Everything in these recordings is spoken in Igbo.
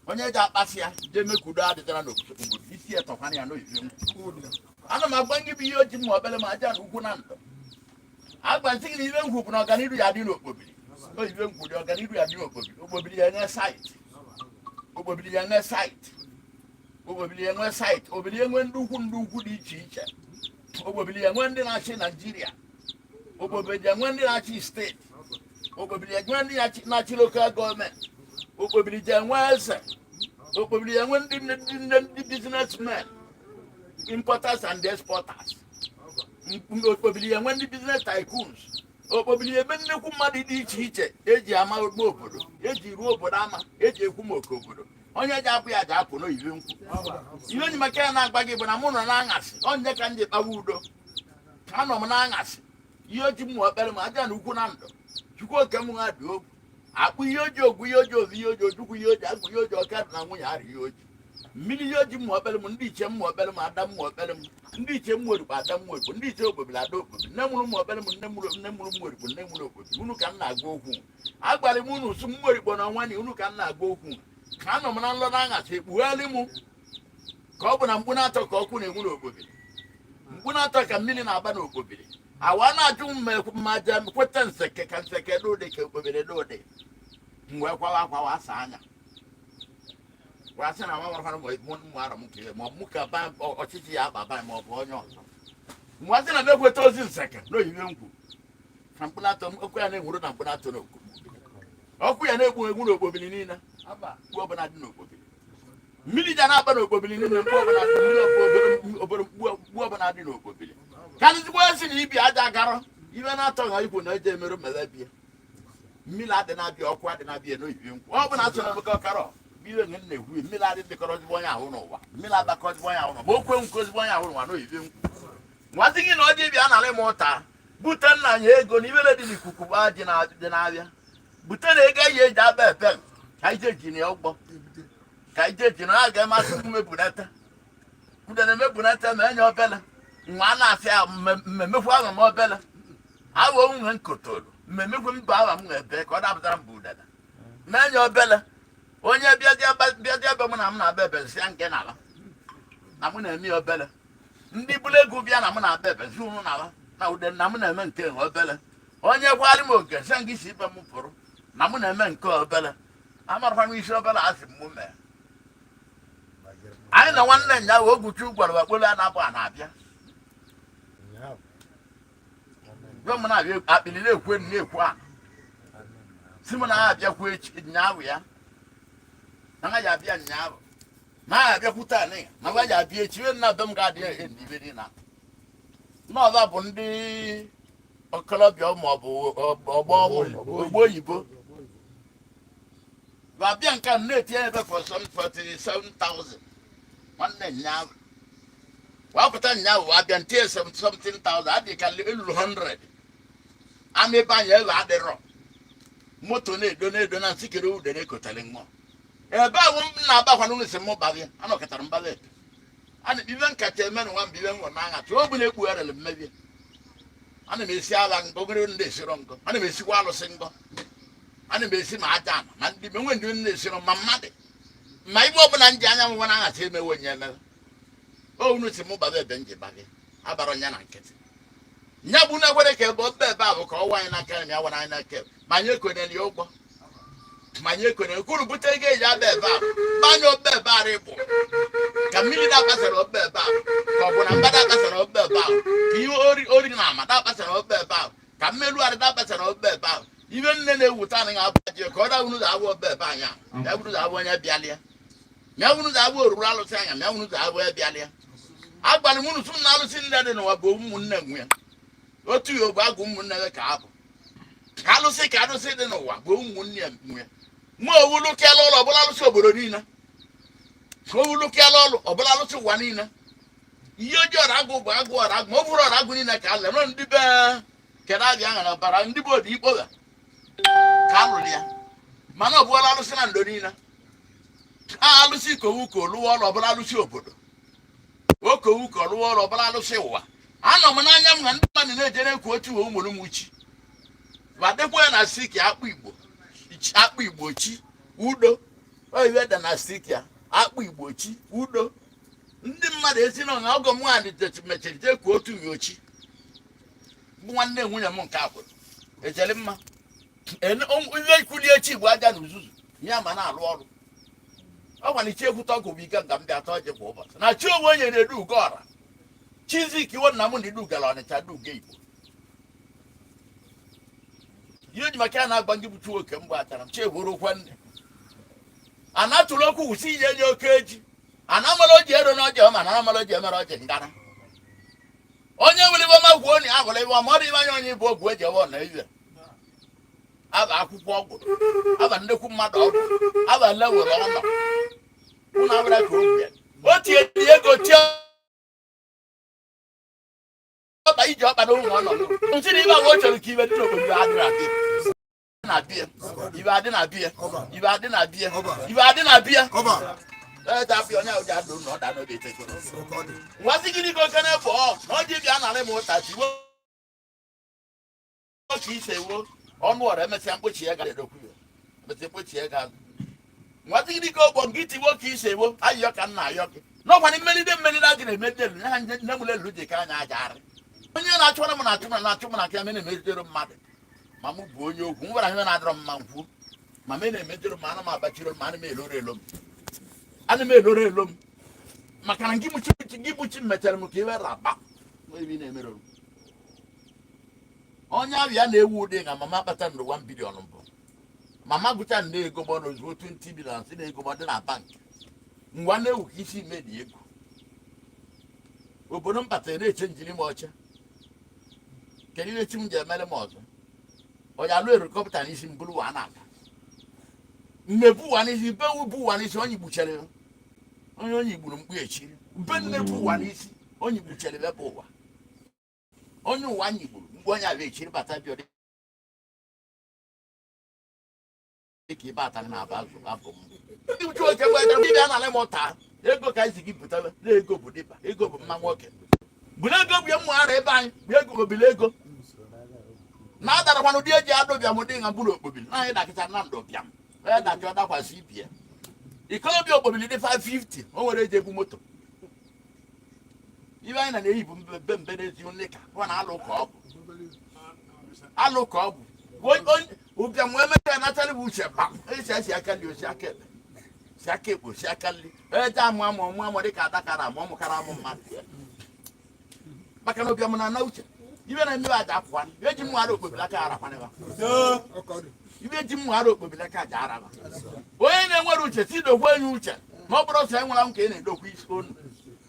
onye ji akpasị ya jee mekudo adịtara n'obodo isi etọkwana ya n'oyiwe nkwu ana m agba gị bụ ihe oji ma obere ma aja na ugwu na ndụ agbazi gị na ibe ngwu bụ na ọganiru ya dị n'okpobiri oyiwe ngwu dị ọganiru ya dị n'okpobiri okpobiri ya enwe saịtị okpobiri ya enwe saịtị okpobiri ya enwe saịtị obiri enwe ndị ukwu dị iche iche okpobiri ya enwe ndị na-achị Naijiria okpobiri ya enwe ndị na-achị steeti okpobiri ya enwe ndị na-achị lokal gọọmenti okpobiri ya enwe eze okpobiri ya enwe ndị businessmen importers and exporters okpobiri ya enwe ndị business tycoons okpobiri ebe nnekwu mmadụ dị iche iche eji ama obodo eji ruo obodo ama eji ekwu maka obodo onye ji apụ ya ji apụ n'oyiwe nkwu ihe onye maka ya na-agba gị bụ na mụ nọ n'aṅasị onye ka m ji kpawa udo ka anọ m n'aṅasị ihe oji m okpere ma aja na ukwu na ndụ chukwu oke m ha dị ogwu akpụ ihe oji ogwu ihe oji ovi ihe oji ojukwu ihe oji agụ ihe oji ọka dị na nwunye ara ihe oji mmiri ihe oji mmụọ okpere m ndị iche mmụọ okpere m ada mmụọ okpere m ndị iche mmụorikpu ada mmụorikpu ndị iche okpobiri ada okpobiri nne mụrụ mmụọ okpere m nne mụrụ mmụorikpu nne mụrụ okpobiri unu ka m na-agwa okwu agwara m unu sụ mmụorikpu na ọnwa na unu ka m na-agwa okwu ka anọ m na nlọ na-aṅacha ekpugharị m ka ọ bụ na mkpu na-atọ ka ọkụ na-enwu n'okpobiri mkpu na-atọ ka mmiri na-aba n'okpobiri awa na-ajụ ma je kweta nseke ka nseke n'ụdị ka okpobiri n'ụdị mgbe kwawa asa anya wasị na mamarafara mara m kee ma mụ ka ba ọchịchị ya akpaba ma ọ bụ onye ọzọ mwasị na mekweta ozi nseke n'oyiwe nkwu na mkpụnatọ ọkụ ya na-enwuru na mkpụnatọ n'okpobiri ọkụ ya na-egbu egbu n'okpobiri niile mkpu ọbụla dị n'okpobiri mmiri ja na-aba n'okpobiri niile mkpu ọbụla dị n'okpobiri ka ezigbo esi na ibi aja garọ iwe na-atọ ha igbo na eje emerụ mmebie mmiri adị na-abịa ọkụ adị na-abịa n'oyiwe nkwu ọ bụ na achọrọ m ọkara iwe nge na-ekwu mmiri adị dịkọrọ ozigbo onye ahụ n'ụwa mmiri adakọ ozigbo onye ahụ n'ụwa ma okwe nkwu ozigbo onye ahụ n'ụwa n'oyiwe nkwu nwazi gị na ọ dị bịa narị m ụta bute nna ya ego na ibere dị n'ikuku ba dị na-abịa bute na ego eyi eji aba epe ka ije ji na ụgbọ ka ije ji na a ga-emasị mmebunata kwude na-emebunata ma enye obele nwa a na-asị ya mmemmekwu ahụ m obele awụ onwe nkotoro mmemmekwu mbụ ahụ m ebe ka ọ dapụtara mbụ udada ma enye obele onye bịa ebe mụ na m na-aba ebe si ya nke n'ala na mụ na-eme ya obele ndị bụrụ ego bịa na mụ na-aba ebe si ụnụ n'ala na ude na mụ na-eme nke obele onye gwara m oge sị gị si ibe m pụrụ na mụ na-eme nke obele amarakwa m isi obele asị m mee anyị na nwanne nya Oguchu gwara wakpolo a na-abụ a na-abịa gwa m na-abịa akpịrị na-ekwu na-ekwu a si m na ha abịakwu echi nyaahụ ya na ha ji abịa nyaahụ na ha abịakwute anị na ha ji abịa echi iwe nna be m ga-adị ebiri na n'ọba bụ ndị okolobịa ma ọ bụ ogbo oyibo abịa nke a na-etinye ebe for 47,000 nwanne nyaahụ wapụta nyaahụ abịa ntinye 17,000 adị ka eluru 100 ama ebe anyị ewe adịrọ moto na-edo na nsikere ude na-ekotara nwa ebe ahụ m na-agbakwa n'ụlọ isi m bagị anọkọtara mbala ebe ana m ibe nkata eme na nwa mbibe nwa na aṅa ọ bụ na ekpugharịrị mmebie ana m esi ala ngọ ogere ndị esiro ngọ ana m esikwa alụsị ngọ ana m esi ma aja ana ma ndị menwe ndị na-esiro ma mmadụ ma ibe ọbụla nji anya m nwa na aṅacha emewe onye emere unu si m gbaba ebe nji bagị abara onye na nkịtị nya bụ na ekwere ka ebe obe ebe ahụ ka ọwa anyị n'aka ya wara anyị n'aka ma anyị ekwenere ya ụgwọ ma anyị ekwenere kwuru bute ego eji aba ebe ahụ gbanye obe ebe ahụ ịbụ ka mmiri na-akpasara obe ebe ahụ ka ọ bụ na mba na-akpasara obe ebe ahụ ka ihe ori na ama na-akpasara obe ebe ahụ ka mmerụ arị na-akpasara obe ebe ahụ ibe nne na-ewute anaghị agbaji ka ọ dawuru ụzọ abụ obe ebe anya ya bụrụ ụzọ abụ onye bịalịa ya bụrụ ụzọ abụ oruru alụsị anya ya bụrụ ụzọ abụ onye bịalịa agwara m unu sụ na alụsị ndị dị n'ụwa bụ ụmụnne nwe ya otu ya ogbe agụ ụmụnne gị ka abụ alụsị ka alụsị dị n'ụwa bụ ụmụnne ya nwe ya ma owulu kela ụlọ ọbụla alụsị obodo niile ka owulu kela ụlọ ọbụla alụsị ụwa niile ihe oji ọra agụ bụ agụ ọra agụ ma ọ bụrụ ọra agụ niile ka alụ ndị be kedu abịa aṅara ọbara ndị be odi ikpoga ka alụrụ ya mana ọ bụla alụsị na ndo niile alụsị ikowu ka oluwa ọrụ ọbụla alụsị obodo okowu ka ọlụwa ọrụ ọbụla alụsị ụwa anọ m n'anya m na ndị mmadụ na-ejere ekwu otu uwe ụmụrụ m uchi ma dịkwa ya na si ka akpụ igbo chi udo iwe dị na steeti ya akpụ igbochi udo ndị mmadụ esi na ọha ọgọ nwaanyị mechiri jee ka otu nyochi bụ nwanne nwunye m nke akwụrụ ejele mma ihe ikwuli echi bụ aja na uzuzu ya ma na-alụ ọrụ ọ gwara iche ekwute ọgụ bụ ike nga m bịa atọ ọjị kwa ụbọchị na chi onwe onye na-edu ugo ọra chizik iwo nna m na idu gara ọnịcha duge igbo ihe ji maka ya na-agba ndị butu oke mgbe achara m chegburokwa nne anatụrụ okwu wusi ihe nye oke eji anamala oji ero n'ọjị ọma na anamala oji emere ọjị ngara onye nwere ibe ọma gwuo na agwara ibe ọma ọrụ ibe anya onye bụ ogwu eji ewe na ibe aba akwụkwọ ọgwụ aba nnekwu mmadụ ọgwụ aba lewere ọnọ ụnụ abụra ka obi o tie ego tie ọba iji ọkpa na ụmụ ọnọdụ nsiri ibe ahụ o chere ka ibe dị n'obodo adịrị adị ibe adị na bie ibe adị na bie ibe adị na bie tapịa onye ahụ ji adụ na ọda n'oge etekoro nwazi gịnị ka oke na-efu na ọ ji bịa narị m ụta tiwo ka ise wo ọnụ ọrụ emesịa mkpochi ya gara edokwu ya emesịa mkpochi ya gara nwazi gịnị ka ọgbọ gị tiwo ka ise wo ayọ ka nna ayọ gị n'ọkwana mmelide mmelide agị na-emede elu ha nne m lelu ji ka anya ajarị onye na-achụra m na-achụ m na aka ya na-emejidere mmadụ ma m bụ onye okwu m gwara ihe na-adọrọ m mma nkwu ma m na-emejidere m ana m abachiri m ana m eloro elo m ana m eloro elo m maka na gị bụchi m mechara m ka iwe raba ebe na-emere m onye abịa na-ewu ụdị na mama akpata ndụ 1 bilion mbụ mama gụcha nne ego m ọnụ ozugbo 20 bilion si na ego m dị na bankị ngwa na-ewu ka isi medi ego obodo m batara na-eche njiri m ọcha kedu ihe chi m ji emere m ọzọ onye alụ erikọpụta n'isi m bụrụ ụwa na-aga mmebu ụwa n'isi be bụ ụwa n'isi onye igbuchere onye igburu mkpu echiri mbe nne bụ ụwa n'isi onye igbuchere ebe ụwa onye ụwa anyị gburu mgbe onye abịa echiri bata bịa dịka ibe atara na aba azụ afọ m ndị uche oke gbedara ndị bịa nalị m ụta ego ka isi gị butebe na ego bụ dịba ego bụ mma nwoke bụrụ ego bụ mụ ara ebe anyị bụ ego obili ego na adarakwana ụdị eji adụbịa m dị nga bụrụ okpobili na anyị dakịta na ndụ bịa m onye dachi ọ dakwasị ibie ikolobịa okpobili dị 550 o nwere eji egbu moto ibe anyị na-eyi bụ mbe mbe n'ezi nne ka ọ na-alụ ka ọ bụ alụ ka ọ bụ ụbịa m emeka nacharị bụ uche ba esi akali osi aka ekpe si aka ekpo si akali eje amụ amụ dị ka adakara amụ ọmụkara amụ mmadụ maka na ụbịa m na-ana uche ibe na-emebe aja akwụkwa eji m ghara okpobili aka arakwanịba ibe eji m ghara okpobili aka aja araba onye na-enwere uche si dokwa enye uche ma ọ bụrụ ọsọ enwere m ka ị na-edokwa isi onu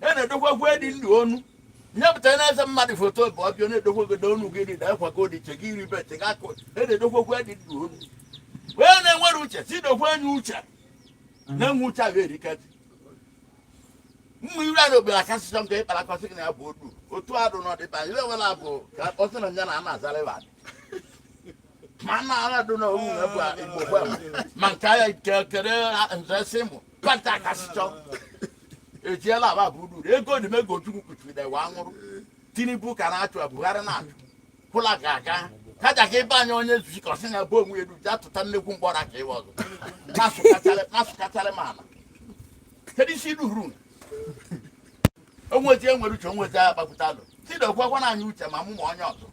na-edokwa gwu dị ndụ onu nyepụta na-eze mmadụ foto bụ ọbịa na-edokwa godo onu gị dị ekwago dị iche gị iri bet ga akụ na-edokwa gwu dị ndụ onu onye na-enwere uche si dokwa enye uche na-enwe uche abụ erikadị mmụ iri anyị okpere akasịchọ nke ịkpara akọsị gị na ya bụ otu adụ n'ọdịba ire nwere bụ ka ọ sị na ya na a na-azara ịba ma na aradụ na owu bụ igbo gwa ma nke anya kere nzesị mụ kpata akasịchọ ejiela aba bụ uru ego dị m ego chukwu kpuchiri wa nwụrụ Tinubu ka na-achụ Buhari na-achụ kwụla ga-aga kaja ka ebe anyị onye zuchi ka ọ sị na bụ onwe edu ji atụta nnekwu mgbọra ka ịwa ọzọ na-asụkacharị m ala kedu isi duhuru onwezi enwere uche onwezi agha gbapụta alụ tidokwa na anyị uche ma mụ ma onye ọzọ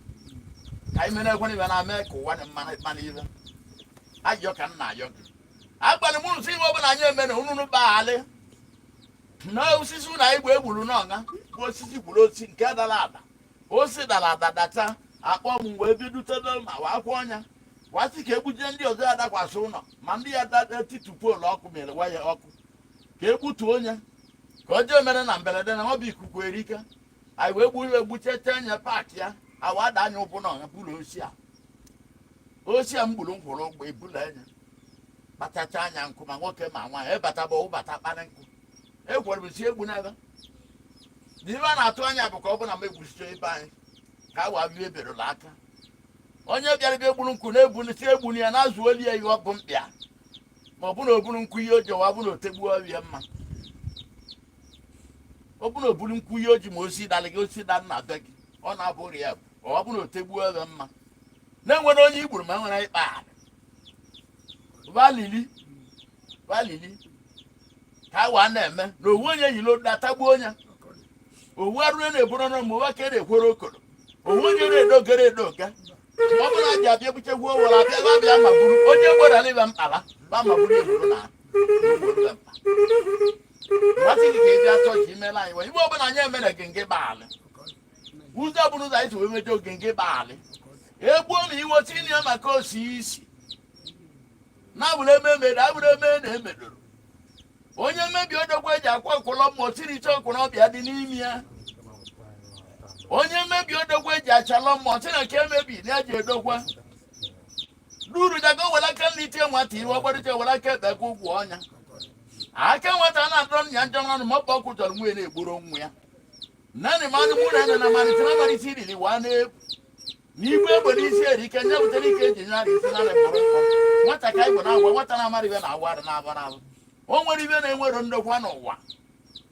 ka anyị mere ekwe ibe na-ame ka ụwa dị mmanụ ibe ayọ ka nna ayọ gị agbalị mụrụ si ibe ọbụla anyị emere ununu baghalị na osisi na igbo egburu n'ọga bụ osisi gburu osisi nke dara ada osi dara ada dacha akpọ m wee bidutelo ma wakwa ọnya wasị ka egbuje ndị ọzọ ya dakwasị ụlọ ma ndị ya titupu poolu ọkụ mere waya ọkụ ka egbutuo onye ka o jee mere na mberede na ọ bụ ikuku erika anyị wee gburu egbuchete nye paakị ya awa ada anya ụbụ na ọnya bụrụ osi a m gburu ngwụrụ ụgbọ ebula anya kpachacha anya nkụ ma nwoke ma nwaanyị ebata bụ ụbata kparị nkụ ekwere m si egbu n'ebe ibe a na-atụ anya bụ ka ọ bụ na m egbusicha ebe anyị ka awa bie eberela aka onye bịara bịa egburu nkụ na-ebunisi egbunu ya na-azụ oli ya ihe ọ bụ mkpịa ma ọ bụ na oburu nkụ ihe o ji wa bụ na otegbuo ya mma ọ bụ na oburu nkụ ihe o ji ma osi dalị gị osi dalị na be gị ọ na-abụghị ya bụ ọ bụ na otegbuo ebe mma na-enwere onye igburu ma enwere ịkpa valili walili ka wa na-eme na owu onye yilo datagbuo onye owu arụ na-eburu na ụmụ nwoke na-ekworo okoro owu onye na-edogere edoga ọ bụla ji abịa buchegbuo were abịa ma buru onye gbara liba mkpala ba ma buru eburu na masị gị ka eji atọ ji imela anyị igbe ọbụla anyị emere genge gbalị ụzọ ọbụla ụzọ anyị si wee meje ogenge gbalị egbuo m iwe tinye ya maka osi isi na-abụrụ ememere abụrụ eme na-emedoro onye mmebi odogwu eji akwa nkwụlọ mma otiricha ọkwụrụ ọbịa dị n'ime ya onye mmebi odogwu eji achalọ mma ọtị na nke emebi na eji edokwa duru jago were aka nlitie nwata iwe ọgbarịcha were aka ekpe ka ụgwọ ọnya aka nwata na-adọ nya njọ ọnụ ma ọkpa ọkụ chọrọ nwunye na-egboro nwa ya naanị mmadụ mụ na na amalite na amalite irili wa na-egwu n'igwe egbe n'isi erike nye butere ike eji nyara isi na mkpọrọ nkọ nwata ka igbo na-agwa nwata na-amara ibe na-agwa adị na-aba n'abụ o nwere ibe na-enwero ndokwa n'ụwa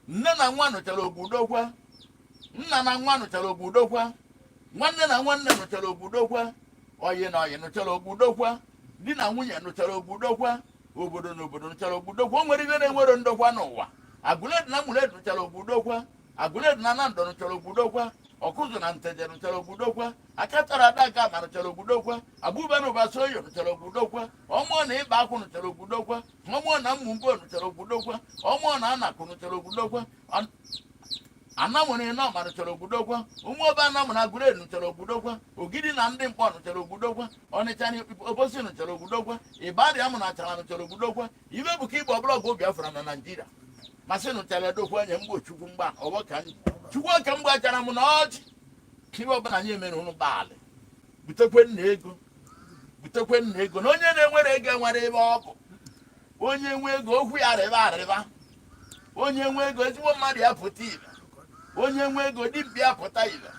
nne na nwa nụchara ogbudokwa nna na nwa nụchara ogbudokwa nwanne na nwanne nụchara ogbudokwa oyi na oyi nụchara ogbudokwa di na nwunye nụchara ogbudokwa obodo na obodo nụchara ogbudokwa o nwere ibe na-enwero ndokwa n'ụwa agụledu na muledu nụchara ogbudokwa agụledu na nando nụchara ogbudokwa ọkụzụ na nteje nụchara ogbudokwa akatara adaka ma nụchara ogbudokwa abụba na ụbasa oyo nụchara ogbudokwa ọmụọ na ịba akwụ nụchara ogbudokwa ọmụọ na mmụmbo nụchara ogbudokwa ọmụọ na anakụ nụchara ogbudokwa anamụrụ ịnọ ma nụchara ogbudokwa ụmụobe anamụ na agụledu nụchara ogbudokwa ogidi na ndị mkpọ nụchara ogbudokwa ọnịcha na obosi nụchara ogbudokwa ịbadị amụ na achara nụchara ogbudokwa ibe bụ ka igbo ọbụla ọgụ Biafra na Naịjirịa masị nụchara edokwa onye mgbo chukwu mgba ọgbọ ka anyị chukwu oke m gbachara m n'ọchị ibe ọbụla anyị emere ụnụ gbalị butekwe nna ego na onye na-enwere ego enwere ebe ọ bụ onye nwe ego okwu ya arịba onye nwe ego ezigbo mmadụ ya pụta ile onye nwe ego dibịa apụta ile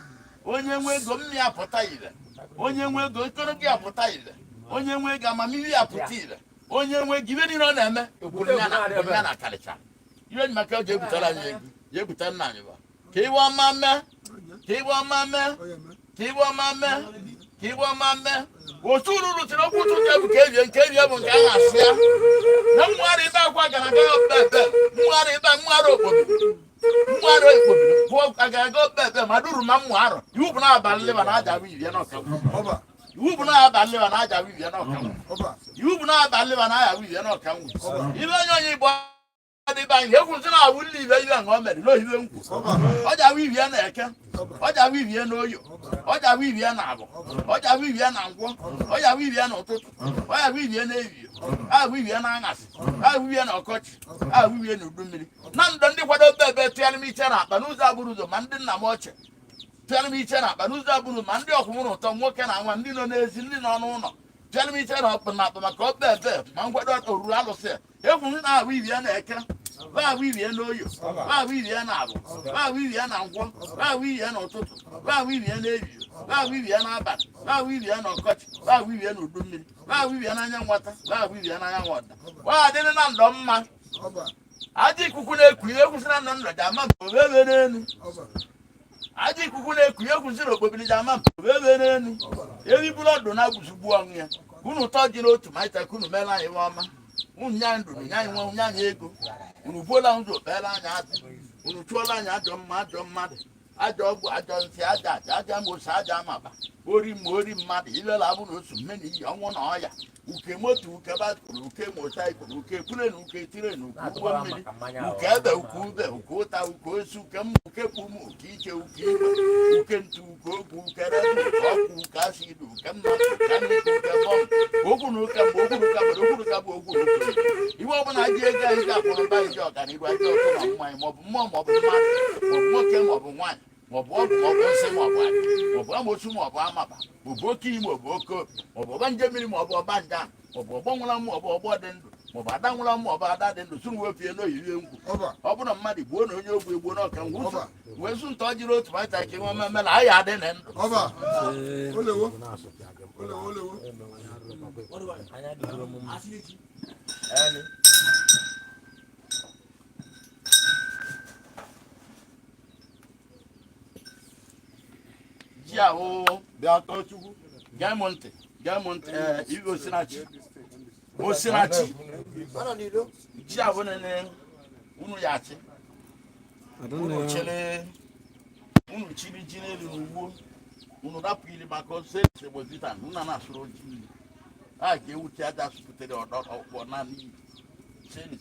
onye nwe ego mmiri apụta ile onye nwe ego ikorogi apụta ile onye nwe ego amamihe apụta ile onye nwe ego ibe niile ọ na-eme ekwuru ya na akarịcha ibe maka o ji ebutara anyị ego ya ebute nna anyị ba ka iwe ọma mee ka iwe ọma mee otu ururu tiri okwu ụtụ bụ ka erie nke erie bụ nke a na-asị ya na mmụgharị ibe akwa gara aga okpebe mmụgharị okpobiri pụọ aga okpebe ma duru ma mmụ arọ iwu bụ na abalị leba na ajawa ivie n'ọka iwu bụ na abalị leba na ajawa ivie n'ọka iwu bụ na abalị leba na ayawa ivie n'ọka nwu ibe onye igbo adịba anyị ekwu nsị na-awụ ndị ibe ibe nke o mere n'ohibe nkwu ọjawa ivie na eke ọjawa ivie na oyo ọjawa ivie na abụ ọjawa ivie na nkwọ ọjawa ivie na ụtụtụ ọjawa ivie na ehihie ahụ ivie na aṅasị ahụ ivie na ọkọchị ahụ ivie na udu mmiri na ndụ ndị kwado ebe tụgharị m iche na akpa n'ụzọ abụrụ ụzọ ma ndị nna m ochie tụgharị m iche na akpa n'ụzọ abụrụ ma ndị ọkwụmụrụ ụtọ nwoke na nwa ndị nọ n'ezi ndị nọ n'ụlọ tụgharị m iche na ọkpa na akpa maka ọba ebe ma nkwado oruru alụsị ekwu na ahụ ivie na eke ahụ ivie na oyo ahụ ivie na abụ ahụ ivie na nkwọ ahụ ivie na ụtụtụ ahụ ivie na ehihie ahụ ivie na abalị ahụ ivie na ọkọchị ahụ ivie na udu mmiri ahụ ivie na anya nwata ahụ ivie na anya nwọda adịrị na ndọ mma aja ikuku na-eku ihe ekwusịra na ndọ ji ama ebe n'elu aja ikuku na-eku ihe ekwusịra okpobiri ji ama ebe n'elu eriburu ọdụ na-agbụzugbu ọnwụ ya unu ụtọ dị n'otu ma ịta ka unu mere anyị ihe ọma unu nye anyị ndụ nye anyị nwe nye anyị ego unu buola ụzọ okpere anyị azụ unu chụọla anyị ajọ mmadụ ajọ ọgwụ ajọ nsị aja mosi aja amaba ori mmadụ ilela abụ na osu mme na iyi ọnwụ na ọya uke moto uke batkuru uke mosaikuru uke kwure na uke tire na uke ụgbọ mmiri uke ebe uke ube uke ụta uke osu uke mma uke kpumu uke ike uke igwe uke ntu uke ogwu uke redu uke ọkụ uke asidu uke mmadụ uke nnukwu uke bọm okwu na ụka bụ okwu na ụka bụ okwu na ụka iwe ọbụla ji ego anyị ga-akpọrọ mba iji ọganihu aja ọkụ na mmanya maọbụ mmụọ maọbụ mmadụ maọbụ nwoke maọbụ nwaanyị maọbụ ọgwụ maọbụ nsị maọbụ adị maọbụ amosu maọbụ amaba maọbụ oke iyi maọbụ oke obi maọbụ ọba nje mmiri maọbụ ọba nja maọbụ ọgbọ nwụra maọbụ ọgbọ dị ndụ maọbụ ada nwụra maọbụ ada dị ndụ sụrụ wefie n'oyiwe ngwu ọ bụrụ mmadụ gbuo na onye ogwu egbuo n'ọka ngwu ụzọ wee sụ ntọ jiri otu maịta ka nwe mmemme na anyị adị na ndụ ji ahụ bịa tọọ Chukwu gee m ntị Igwe Osinachi n'Igbo ji abụ nene unu ya achị unu chiri ji n'elu n'ugbo unu rapụ ili maka ose egbozita unu na-asụrụ ji a ga-ewute aja asụpụtere ọkpọ naanị cheni